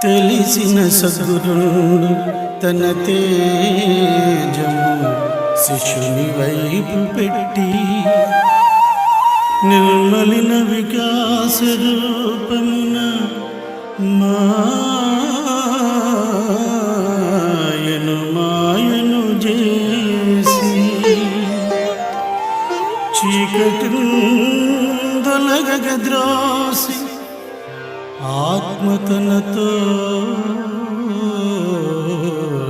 తెలిసిన సద్గురుడు తన తేజము శిష్యుని వైపు పెట్టి నిర్మలిన వికాస రూపమున మాయను చేసి చీకటిందొలగద్రోసి ఆత్మతనతో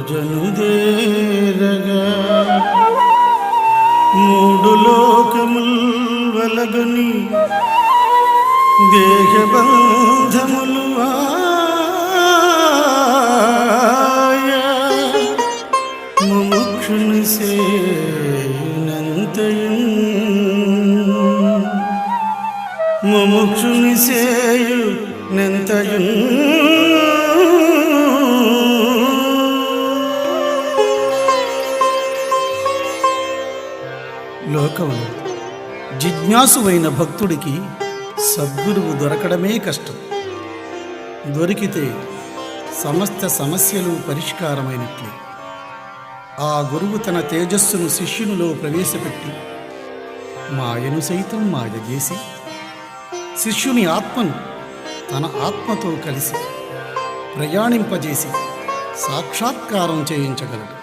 జనుదేరగా మూడు లోకముల్ వలగని దేహబంధములు ముముక్షుని సేయునంతయున్ ముముక్షుని సేయునంతయున్ లోకంలో జిజ్ఞాసువైన భక్తుడికి సద్గురువు దొరకడమే కష్టం. దొరికితే సమస్త సమస్యలు పరిష్కారమైనట్లే. ఆ గురువు తన తేజస్సును శిష్యునిలో ప్రవేశపెట్టి మాయను సైతం మాయ చేసి శిష్యుని ఆత్మను తన ఆత్మతో కలిసి ప్రయాణింపజేసి సాక్షాత్కారం చేయించగలడు.